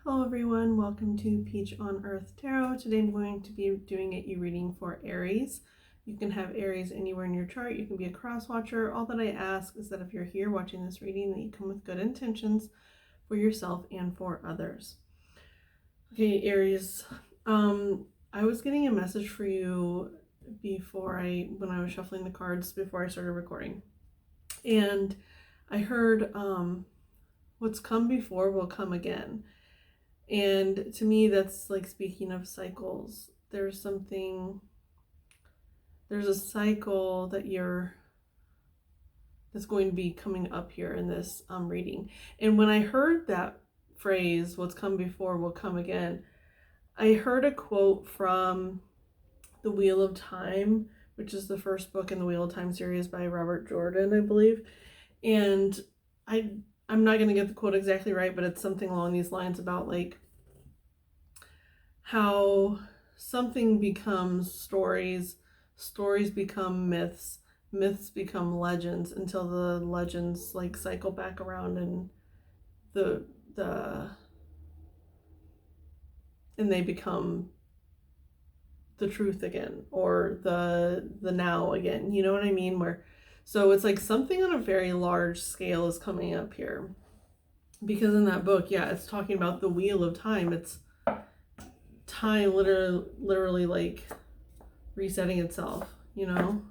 Hello everyone, welcome to Peach on Earth Tarot. Today I'm going to be doing a reading for Aries. You can have Aries anywhere in your chart. You can be a cross watcher. All that I ask is that if you're here watching this reading, that you come with good intentions for yourself and for others. Okay, Aries, I was getting a message for you when I was shuffling the cards before I started recording. And I heard, what's come before will come again. And to me, that's like speaking of cycles. There's a cycle that's going to be coming up here in this reading. And when I heard that phrase, what's come before will come again, I heard a quote from The Wheel of Time, which is the first book in the Wheel of Time series by Robert Jordan, I believe. And I'm not going to get the quote exactly right, but it's something along these lines about like how something becomes stories, stories become myths, myths become legends until the legends like cycle back around and and they become the truth again, or the now again. You know what I mean? So it's like something on a very large scale is coming up here. Because in that book, yeah, it's talking about the wheel of time. It's time literally like resetting itself, you know?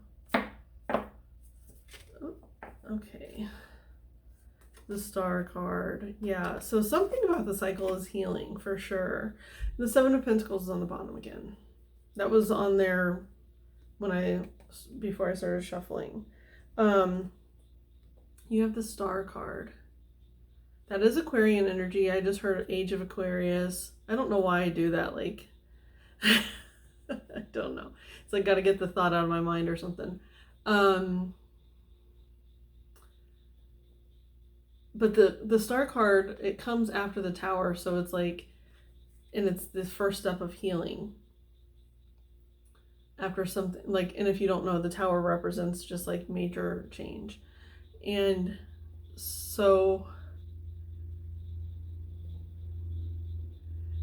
Okay. The Star card. Yeah, so something about the cycle is healing for sure. The Seven of Pentacles is on the bottom again. That was on there before I started shuffling. You have the Star card. That is Aquarian energy. I just heard Age of Aquarius. I don't know why I do that. Like, I don't know. It's like got to get the thought out of my mind or something. But the Star card, it comes after the Tower, so it's like, and it's the first step of healing. After something like, and if you don't know, the Tower represents just like major change. And so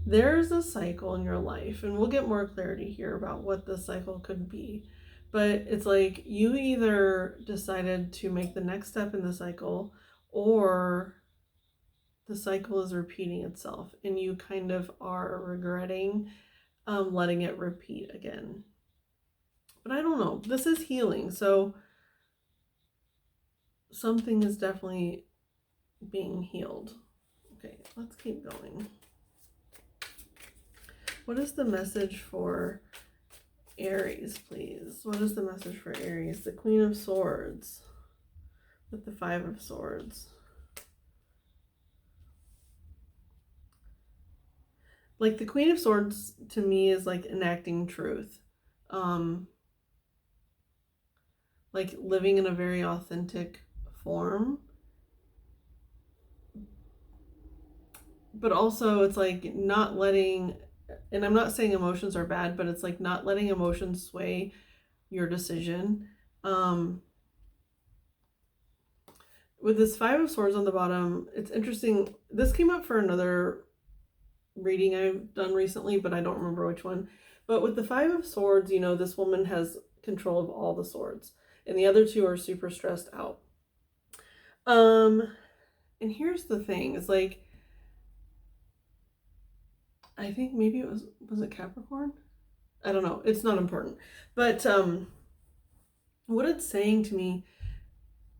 there's a cycle in your life, and we'll get more clarity here about what the cycle could be. But it's like you either decided to make the next step in the cycle, or the cycle is repeating itself and you kind of are regretting letting it repeat again. But I don't know. This is healing, so something is definitely being healed. Okay, let's keep going. What is the message for Aries, please? What is the message for Aries? The Queen of Swords with the Five of Swords. Like the Queen of Swords to me is like enacting truth. Like living in a very authentic form. But also it's like not letting, and I'm not saying emotions are bad, but it's like not letting emotions sway your decision. With this Five of Swords on the bottom, it's interesting. This came up for another reading I've done recently, but I don't remember which one. But with the Five of Swords, you know, this woman has control of all the swords, and the other two are super stressed out. And here's the thing, it's like, I think maybe was it Capricorn? I don't know. It's not important. But what it's saying to me,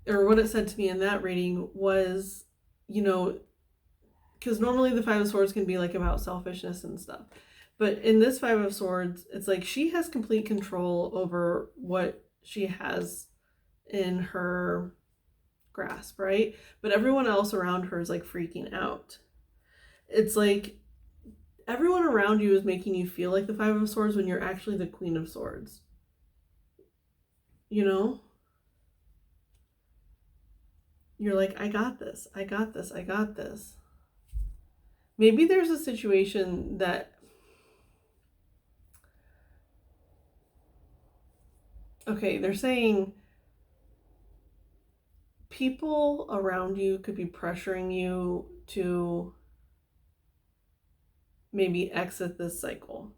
or what it said to me in that reading was, you know, because normally the Five of Swords can be like about selfishness and stuff. But in this Five of Swords, it's like she has complete control over what she has in her grasp, right? But everyone else around her is like freaking out. It's like everyone around you is making you feel like the Five of Swords when you're actually the Queen of Swords. You know? You're like, I got this, I got this, I got this. Maybe there's a situation that, okay, they're saying people around you could be pressuring you to maybe exit this cycle.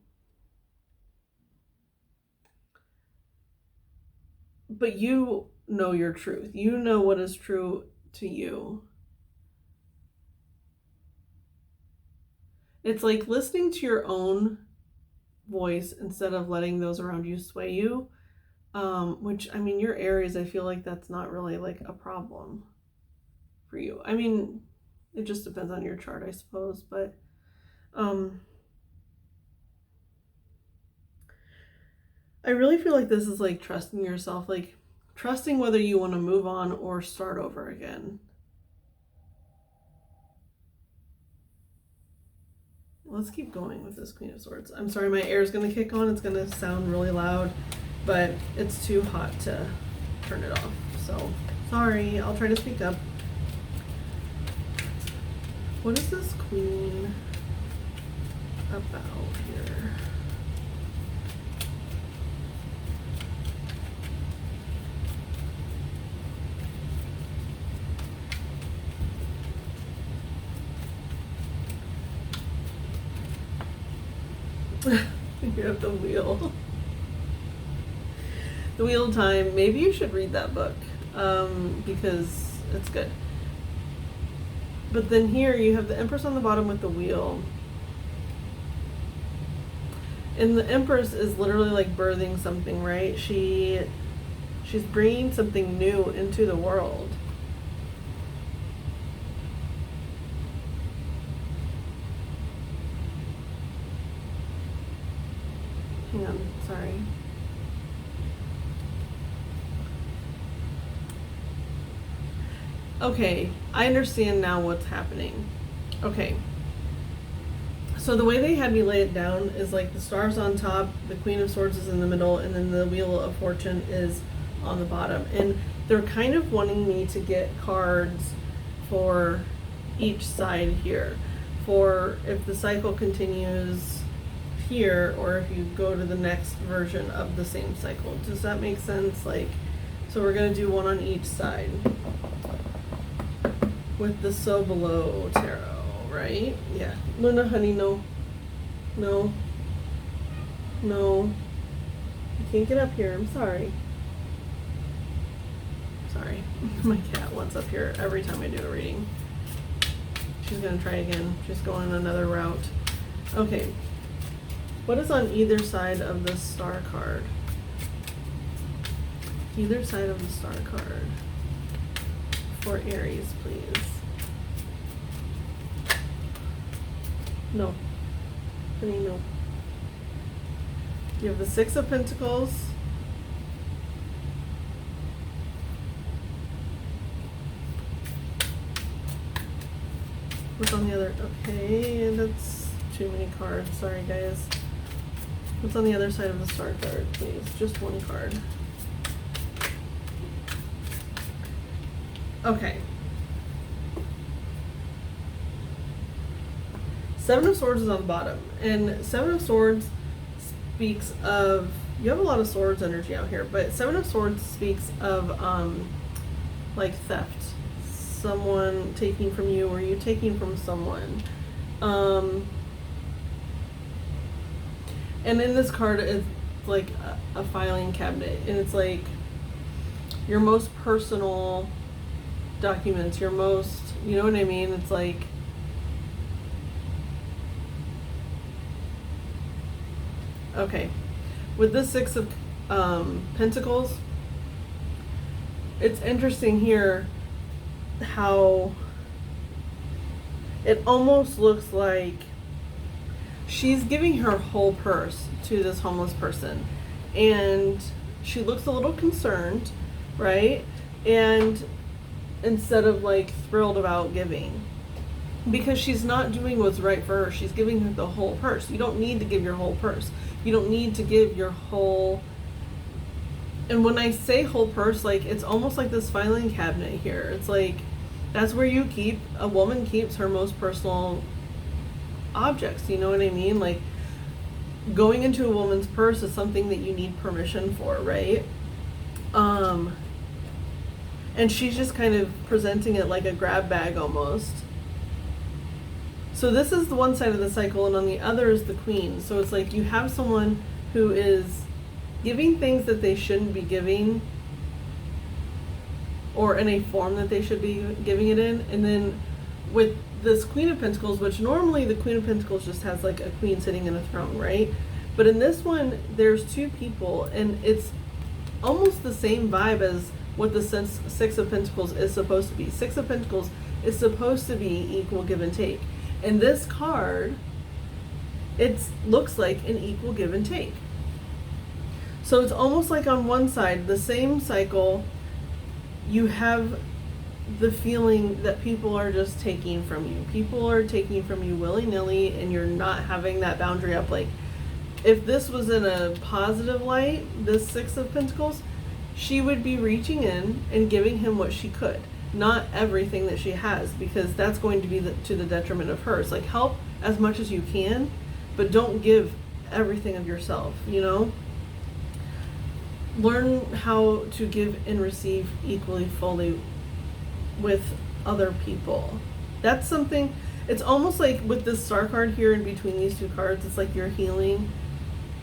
But you know your truth. You know what is true to you. It's like listening to your own voice instead of letting those around you sway you. Which, I mean, your Aries, I feel like that's not really like a problem for you. I mean, it just depends on your chart, I suppose. But I really feel like this is like trusting yourself, like trusting whether you want to move on or start over again. Let's keep going with this Queen of Swords. I'm sorry, my air is going to kick on. It's going to sound really loud, but it's too hot to turn it off. So, sorry. I'll try to speak up. What is this Queen about here? You have the wheel. The Wheel of Time. Maybe you should read that book because it's good. But then here you have the Empress on the bottom with the wheel. And the Empress is literally like birthing something, right? She's bringing something new into the world. Hang on, sorry. Okay, I understand now what's happening. Okay. So the way they had me lay it down is like the Star's on top, the Queen of Swords is in the middle, and then the Wheel of Fortune is on the bottom. And they're kind of wanting me to get cards for each side here. For if the cycle continues here, or if you go to the next version of the same cycle. Does that make sense? Like, so we're going to do one on each side with the So Below Tarot, right? Yeah. Luna, honey, no. No. No. You can't get up here. I'm sorry. Sorry. My cat wants up here every time I do a reading. She's going to try again. She's going another route. Okay. What is on either side of the Star card? Either side of the Star card for Aries, please. No. Honey, no. You have the Six of Pentacles. What's on the other? Okay, that's too many cards. Sorry, guys. What's on the other side of the Star card, please? Just one card. Okay. Seven of Swords is on the bottom. And Seven of Swords speaks of... You have a lot of swords energy out here, but Seven of Swords speaks of, like, theft. Someone taking from you, or you taking from someone. And in this card, it's like a filing cabinet. And it's like your most personal documents, your most, you know what I mean? It's like, okay. With the Six of Pentacles, it's interesting here how it almost looks like she's giving her whole purse to this homeless person, and she looks a little concerned, right? And instead of like thrilled about giving, because she's not doing what's right for her, she's giving her the whole purse. You don't need to give your whole purse. You don't need to give your whole... And when I say whole purse, like, it's almost like this filing cabinet here. It's like, that's where you keep, a woman keeps her most personal objects, you know what I mean? Like, going into a woman's purse is something that you need permission for, right? And she's just kind of presenting it like a grab bag almost. So this is the one side of the cycle, and on the other is the Queen. So it's like you have someone who is giving things that they shouldn't be giving, or in a form that they should be giving it in. And then with this Queen of Pentacles, which normally the Queen of Pentacles just has like a queen sitting in a throne, right? But in this one, there's two people, and it's almost the same vibe as what the Six of Pentacles is supposed to be. Six of Pentacles is supposed to be equal give and take. And this card, it looks like an equal give and take. So it's almost like on one side, the same cycle, you have the feeling that people are just taking from you. People are taking from you willy-nilly, and you're not having that boundary up. Like, if this was in a positive light, this Six of Pentacles, she would be reaching in and giving him what she could. Not everything that she has, because that's going to be to the detriment of hers. Like, help as much as you can, but don't give everything of yourself, you know? Learn how to give and receive equally, fully with other people. That's something, it's almost like with this Star card here in between these two cards, it's like you're healing,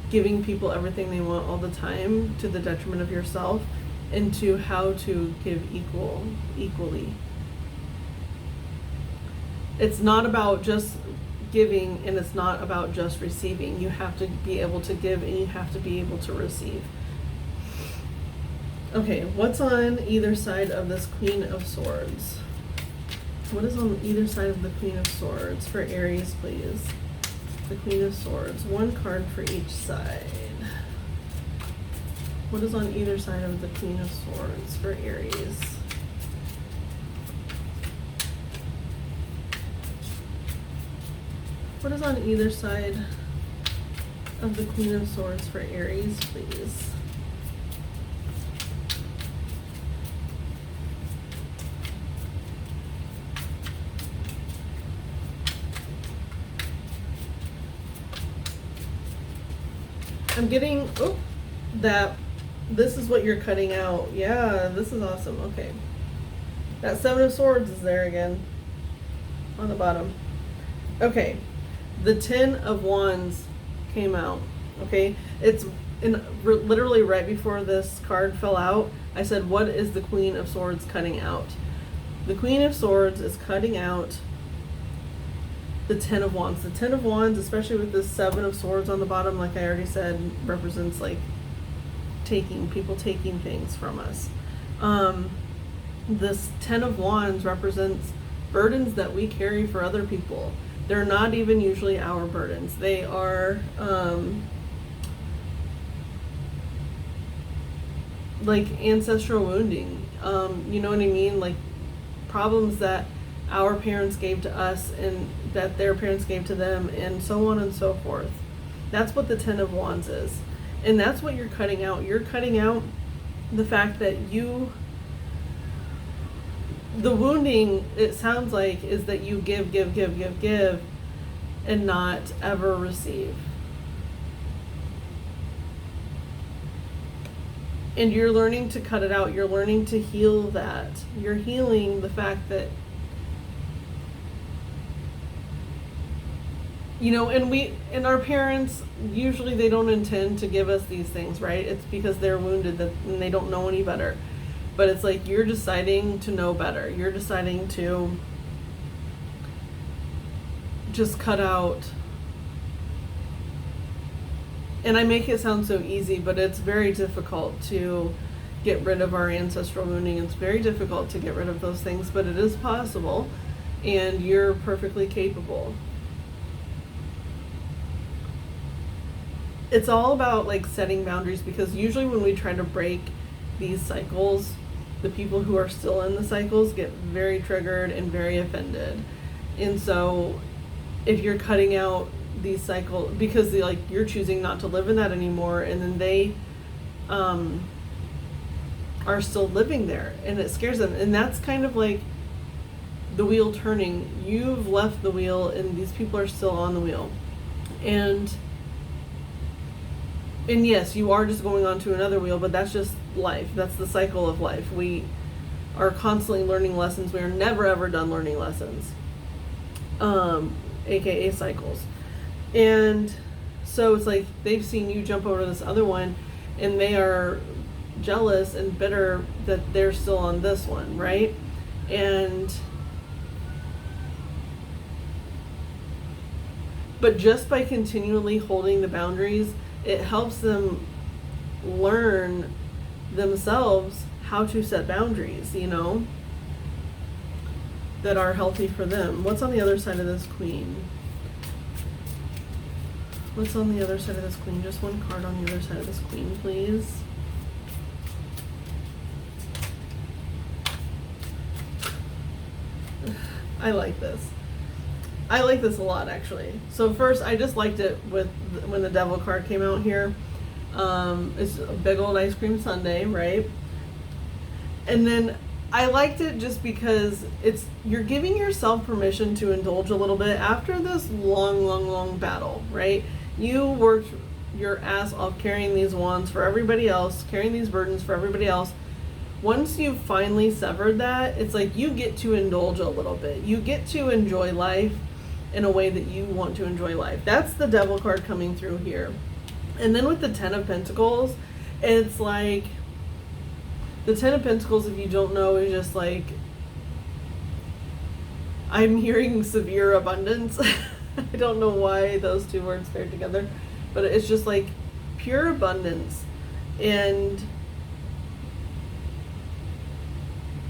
giving people everything they want all the time to the detriment of yourself, into how to give equally. It's not about just giving, and it's not about just receiving. You have to be able to give, and you have to be able to receive. Okay, what's on either side of this Queen of Swords? What is on either side of the Queen of Swords for Aries, please? The Queen of Swords. One card for each side. What is on either side of the Queen of Swords for Aries? What is on either side of the Queen of Swords for Aries, please? I'm getting, oh, that this is what you're cutting out. Yeah, this is awesome. Okay. That Seven of Swords is there again on the bottom. Okay. The Ten of Wands came out. Okay. It's literally right before this card fell out, I said, what is the Queen of Swords cutting out? The Queen of Swords is cutting out the Ten of Wands. The Ten of Wands, especially with this Seven of Swords on the bottom, like I already said, represents like people taking things from us. This Ten of Wands represents burdens that we carry for other people. They're not even usually our burdens. They are like ancestral wounding. You know what I mean? Like problems that our parents gave to us and that their parents gave to them, and so on and so forth. That's what the Ten of Wands is. And that's what you're cutting out. You're cutting out the fact that the wounding, it sounds like, is that you give, and not ever receive. And you're learning to cut it out. You're learning to heal that. You're healing the fact that, you know, and our parents, usually they don't intend to give us these things, right? It's because they're wounded and they don't know any better. But it's like you're deciding to know better. You're deciding to just cut out. And I make it sound so easy, but it's very difficult to get rid of our ancestral wounding. It's very difficult to get rid of those things, but it is possible, and you're perfectly capable. It's all about like setting boundaries, because usually when we try to break these cycles, the people who are still in the cycles get very triggered and very offended. And so if you're cutting out these cycles because you're choosing not to live in that anymore, and then they are still living there, and it scares them, and that's kind of like the wheel turning. You've left the wheel and these people are still on the wheel, and yes, you are just going on to another wheel, but that's just life. That's the cycle of life. We are constantly learning lessons. We are never ever done learning lessons. aka cycles. And so it's like they've seen you jump over to this other one, and they are jealous and bitter that they're still on this one, right? And but just by continually holding the boundaries, it helps them learn themselves how to set boundaries, you know, that are healthy for them. What's on the other side of this queen? What's on the other side of this queen? Just one card on the other side of this queen, please. I like this. I like this a lot, actually. So first, I just liked it with when the Devil card came out here. It's a big old ice cream sundae, right? And then I liked it just because you're giving yourself permission to indulge a little bit after this long battle, right? You worked your ass off carrying these wands for everybody else, carrying these burdens for everybody else. Once you've finally severed that, it's like you get to indulge a little bit. You get to enjoy life in a way that you want to enjoy life. That's the Devil card coming through here. And then with the Ten of Pentacles, it's like, the Ten of Pentacles, if you don't know, is just like, I'm hearing severe abundance. I don't know why those two words paired together, but it's just like pure abundance. And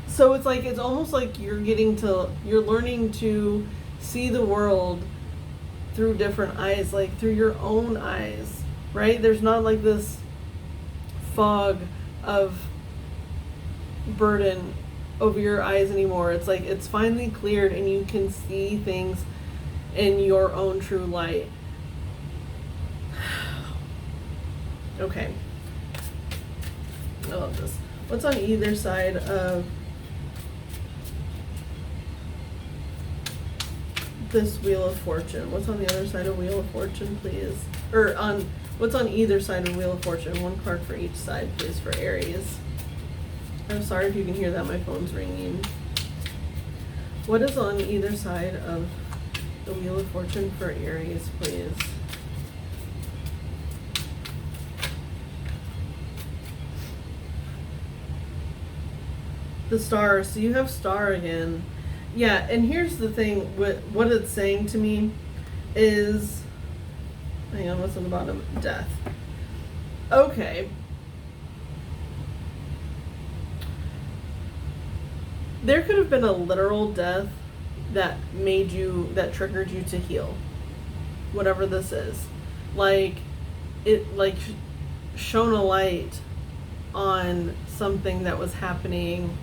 so it's like, it's almost like you're learning to see the world through different eyes, like through your own eyes, right? There's not like this fog of burden over your eyes anymore. It's like it's finally cleared and you can see things in your own true light. Okay. I love this. What's on either side of this Wheel of Fortune? What's on the other side of Wheel of Fortune, please? Or what's on either side of Wheel of Fortune? One card for each side, please, for Aries. I'm sorry if you can hear that, my phone's ringing. What is on either side of the Wheel of Fortune for Aries, please? The Star. So you have Star again. Yeah, and here's the thing. What it's saying to me is... Hang on, what's on the bottom? Death. Okay. There could have been a literal death that triggered you to heal. Whatever this is. Like, shone a light on something that was happening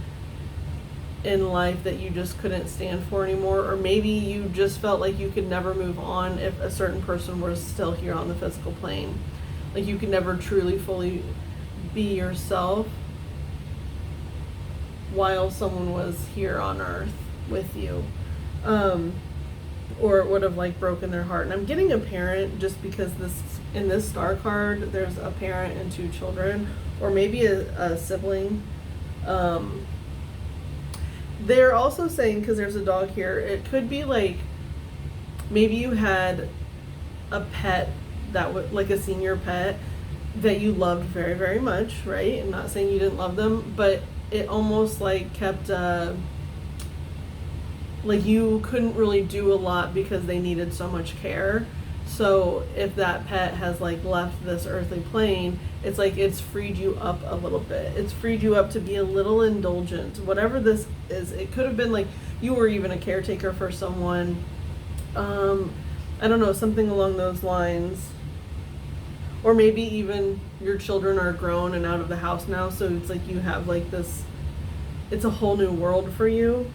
in life that you just couldn't stand for anymore. Or maybe you just felt like you could never move on if a certain person was still here on the physical plane. Like you could never truly, fully be yourself while someone was here on earth with you, or it would have like broken their heart. And I'm getting a parent just because in this Star card there's a parent and two children, or maybe a sibling. They're also saying, because there's a dog here, it could be like maybe you had a pet that was like a senior pet that you loved very, very much, right? I'm not saying you didn't love them, but it almost like kept like you couldn't really do a lot because they needed so much care. So if that pet has like left this earthly plane, it's like it's freed you up a little bit. It's freed you up to be a little indulgent. Whatever this is, it could have been like you were even a caretaker for someone. I don't know, something along those lines. Or maybe even your children are grown and out of the house now, so it's like you have like this, it's a whole new world for you.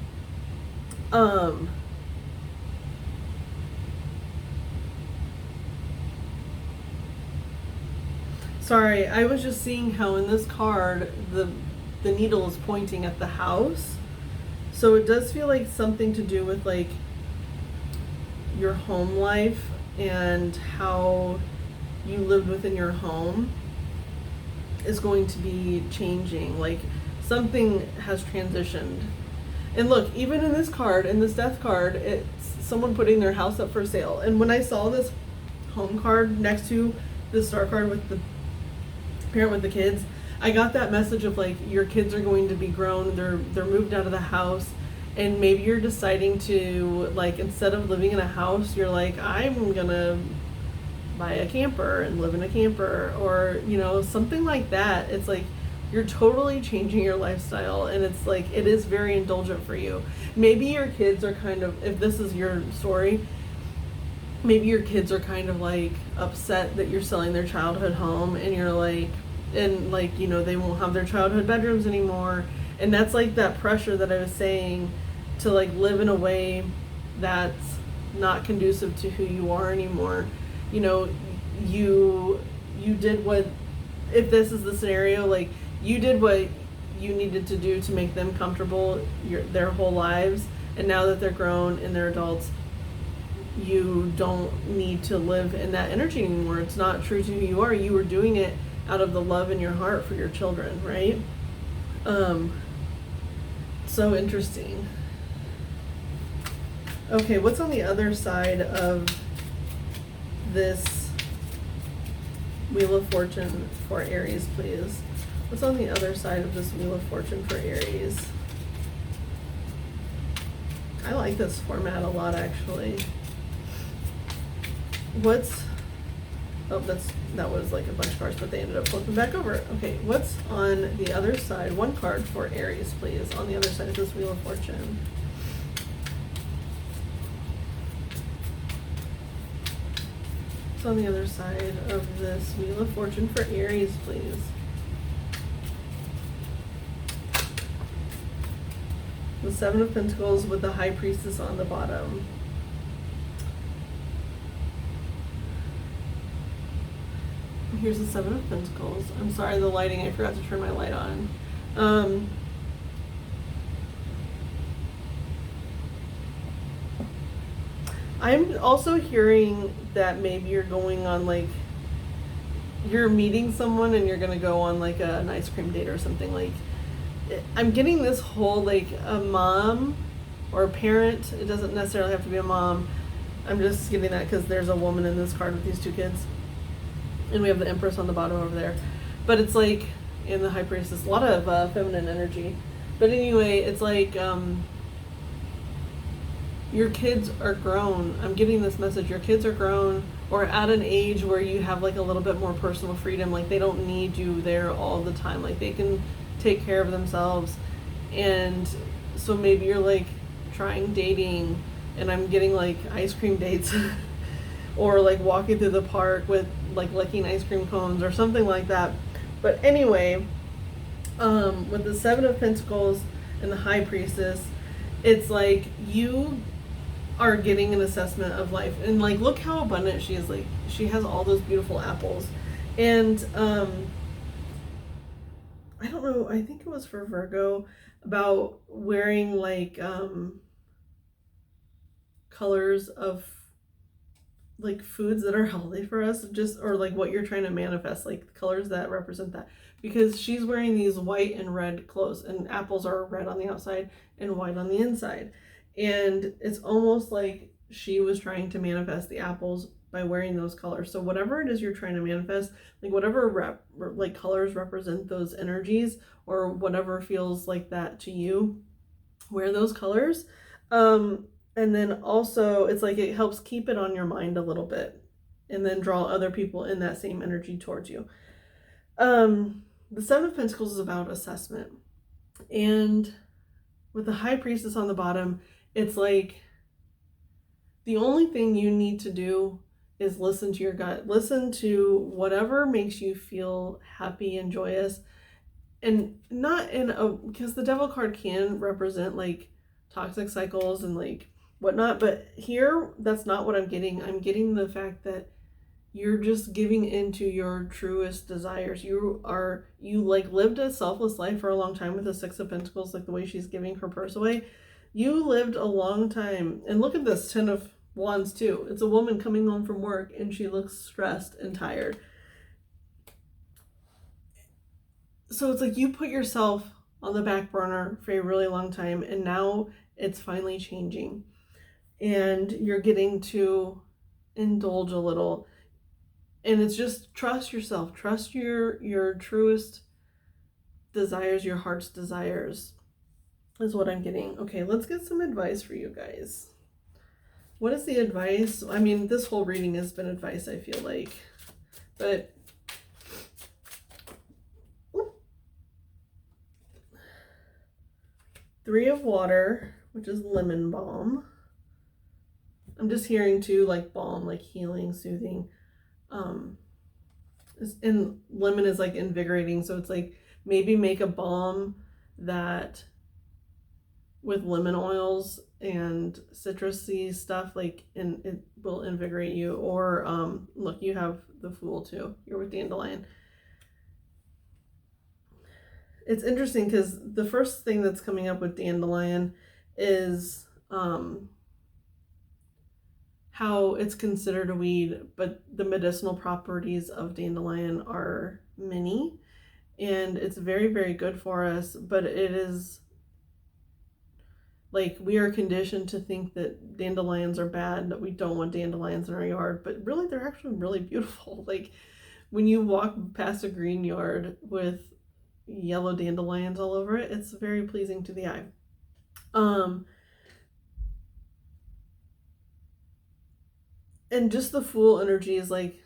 Sorry, I was just seeing how in this card the needle is pointing at the house. So it does feel like something to do with like your home life and how you lived within your home is going to be changing. Like something has transitioned. And look, even in this card, in this death card, it's someone putting their house up for sale. And when I saw this home card next to the star card with the parent with the kids, I got that message of like, your kids are going to be grown, they're moved out of the house, and maybe you're deciding to, like, instead of living in a house, you're like, I'm gonna buy a camper and live in a camper, or, you know, something like that. It's like you're totally changing your lifestyle, and it's like, it is very indulgent for you. Maybe your kids are kind of, if this is your story, maybe your kids are kind of like upset that you're selling their childhood home, and you're like, and like, you know, they won't have their childhood bedrooms anymore. And that's like that pressure that I was saying, to like live in a way that's not conducive to who you are anymore. You know, you did what, if this is the scenario, like, you did what you needed to do to make them comfortable their whole lives, and now that they're grown and they're adults, you don't need to live in that energy anymore. It's not true to who you are. You were doing it out of the love in your heart for your children, right? So interesting. Okay, what's on the other side of this Wheel of Fortune for Aries, please? What's on the other side of this Wheel of Fortune for Aries? I like this format a lot, actually. That was like a bunch of cards, but they ended up flipping back over. Okay, what's on the other side? One card for Aries, please, on the other side of this Wheel of Fortune. What's on the other side of this Wheel of Fortune for Aries, please? The Seven of Pentacles with the High Priestess on the bottom. Here's the Seven of Pentacles. I'm sorry, the lighting, I forgot to turn my light on. I'm also hearing that maybe you're going on, like, you're meeting someone and you're gonna go on like an ice cream date or something. Like, I'm getting this whole, like, a mom or a parent. It doesn't necessarily have to be a mom. I'm just getting that because there's a woman in this card with these two kids. And we have the Empress on the bottom over there. But it's like, in the High Priestess, a lot of feminine energy. But anyway, it's like, your kids are grown. I'm getting this message. Your kids are grown, or at an age where you have like a little bit more personal freedom. Like, they don't need you there all the time. Like, they can take care of themselves. And so maybe you're like trying dating, and I'm getting like ice cream dates or like walking through the park with like licking ice cream cones or something like that. But anyway, with the Seven of Pentacles and the High Priestess, it's like you are getting an assessment of life, and like, look how abundant she is. Like, she has all those beautiful apples. And I don't know, I think it was for Virgo, about wearing like colors of like foods that are healthy for us, just, or like what you're trying to manifest, like colors that represent that. Because she's wearing these white and red clothes, and apples are red on the outside and white on the inside. And it's almost like she was trying to manifest the apples by wearing those colors. So whatever it is you're trying to manifest, like whatever like colors represent those energies, or whatever feels like that to you, wear those colors. And then also, it's like it helps keep it on your mind a little bit, and then draw other people in that same energy towards you. The Seven of Pentacles is about assessment. And with the High Priestess on the bottom, it's like the only thing you need to do is listen to your gut. Listen to whatever makes you feel happy and joyous. And not in a, because the Devil card can represent like toxic cycles and like whatnot, but here that's not what I'm getting. I'm getting the fact that you're just giving into your truest desires. You like lived a selfless life for a long time with the Six of Pentacles, like the way she's giving her purse away. You lived a long time. And look at this Ten of Wands too. It's a woman coming home from work and she looks stressed and tired. So it's like you put yourself on the back burner for a really long time, and now it's finally changing. and you're getting to indulge a little. And it's just trust yourself, trust your truest desires, your heart's desires is what I'm getting. Okay, let's get some advice for you guys. What is the advice? I mean, this whole reading has been advice, I feel like. But Three of Water, which is lemon balm. I'm just hearing too, like balm, like healing, soothing. And lemon is like invigorating, so it's like maybe make a balm that with lemon oils and citrusy stuff, like, and it will invigorate you. Or look, you have the Fool too. You're with Dandelion. It's interesting because the first thing that's coming up with Dandelion is how it's considered a weed, but the medicinal properties of dandelion are many, and it's very, very good for us. But it is like we are conditioned to think that dandelions are bad, that we don't want dandelions in our yard, but really they're actually really beautiful. Like when you walk past a green yard with yellow dandelions all over it, it's very pleasing to the eye. And just the Fool energy is like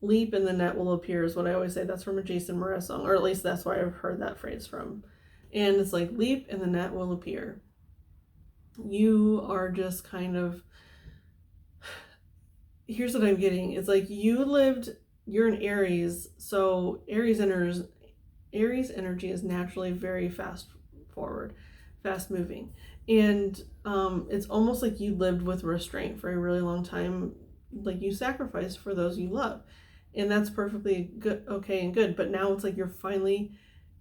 leap and the net will appear is what I always say. That's from a Jason Mraz song, or at least that's where I've heard that phrase from. And it's like leap and the net will appear. You are just kind of, here's what I'm getting. It's like you're an Aries, so Aries energy is naturally very fast forward, fast moving. And it's almost like you lived with restraint for a really long time. Like you sacrificed for those you love. And that's perfectly good, okay, and good. But now it's like you're finally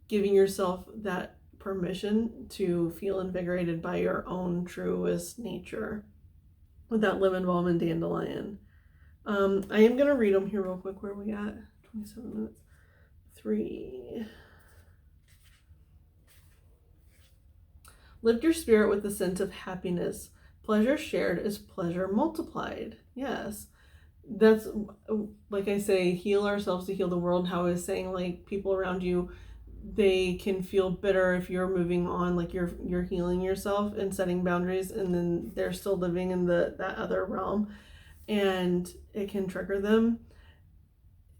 giving yourself that permission to feel invigorated by your own truest nature with that lemon balm and dandelion. I am going to read them here real quick. Where are we at? 27 minutes. 3. Lift your spirit with the sense of happiness. Pleasure shared is pleasure multiplied. Yes. That's, like I say, heal ourselves to heal the world. How I was saying, like, people around you, they can feel bitter if you're moving on, like you're healing yourself and setting boundaries, and then they're still living in that other realm, and it can trigger them.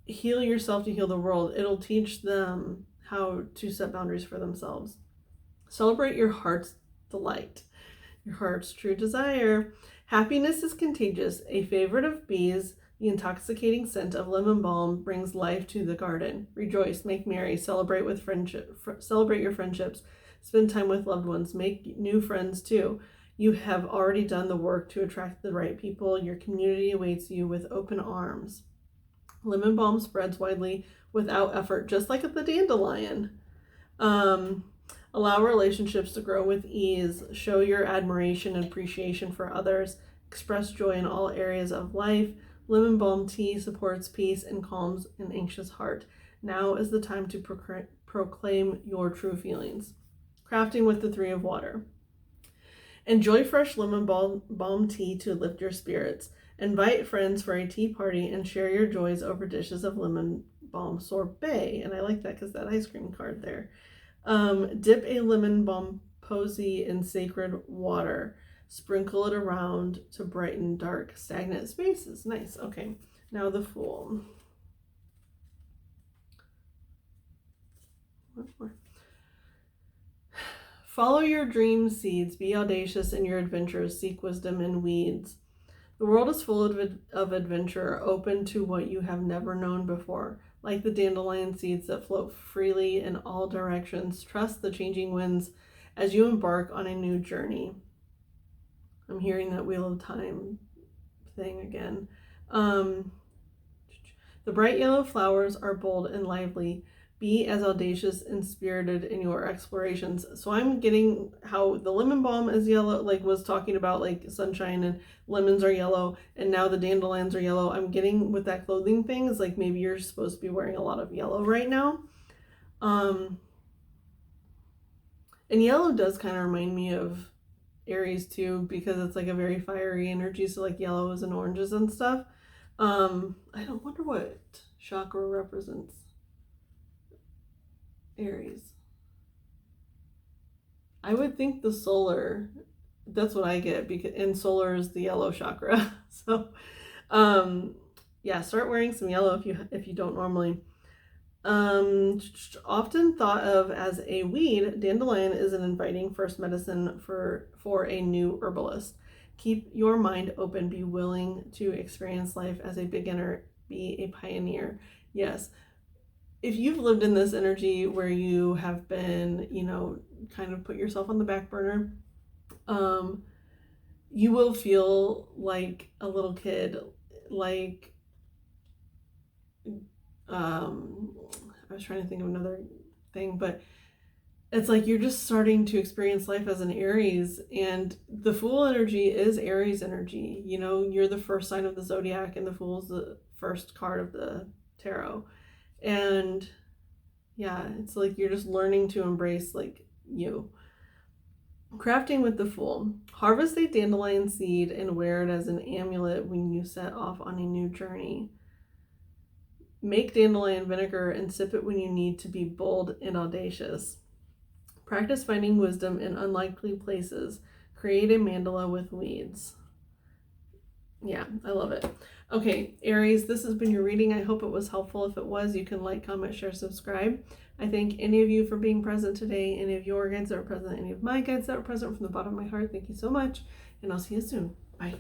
Heal yourself to heal the world. It'll teach them how to set boundaries for themselves. Celebrate your heart's delight, your heart's true desire. Happiness is contagious. A favorite of bees, the intoxicating scent of lemon balm brings life to the garden. Rejoice, make merry, celebrate your friendships. Spend time with loved ones. Make new friends too. You have already done the work to attract the right people. Your community awaits you with open arms. Lemon balm spreads widely without effort, just like the dandelion. Allow relationships to grow with ease. Show your admiration and appreciation for others. Express joy in all areas of life. Lemon balm tea supports peace and calms an anxious heart. Now is the time to proclaim your true feelings. Crafting with the 3 of Water. Enjoy fresh lemon balm tea to lift your spirits. Invite friends for a tea party and share your joys over dishes of lemon balm sorbet. And I like that because that ice cream card there. Dip a lemon balm posy in sacred water. Sprinkle it around to brighten dark, stagnant spaces. Nice. Okay. Now the Fool. One more. Follow your dream seeds. Be audacious in your adventures. Seek wisdom in weeds. The world is full of adventure, open to what you have never known before. Like the dandelion seeds that float freely in all directions, trust the changing winds as you embark on a new journey. I'm hearing that Wheel of Time thing again. The bright yellow flowers are bold and lively. Be as audacious and spirited in your explorations. So I'm getting how the lemon balm is yellow, like was talking about like sunshine and lemons are yellow, and now the dandelions are yellow. I'm getting with that clothing thing is like maybe you're supposed to be wearing a lot of yellow right now. And yellow does kind of remind me of Aries too, because it's like a very fiery energy, so like yellows and oranges and stuff. I don't wonder what chakra represents Aries. I would think the solar, that's what I get, because and solar is the yellow chakra. So yeah, start wearing some yellow if you don't normally. Often thought of as a weed, dandelion is an inviting first medicine for a new herbalist. Keep your mind open, be willing to experience life as a beginner, be a pioneer. Yes, if you've lived in this energy where you have been, kind of put yourself on the back burner, you will feel like a little kid, like, I was trying to think of another thing, but it's like you're just starting to experience life as an Aries, and the Fool energy is Aries energy. You're the first sign of the zodiac, and the Fool's the first card of the tarot. And yeah, it's like you're just learning to embrace like you. Crafting with the Fool. Harvest a dandelion seed and wear it as an amulet when you set off on a new journey. Make dandelion vinegar and sip it when you need to be bold and audacious. Practice finding wisdom in unlikely places. Create a mandala with weeds. Yeah, I love it. Okay, Aries, this has been your reading. I hope it was helpful. If it was, you can like, comment, share, subscribe. I thank any of you for being present today, any of your guides that were present, any of my guides that were present from the bottom of my heart. Thank you so much, and I'll see you soon. Bye.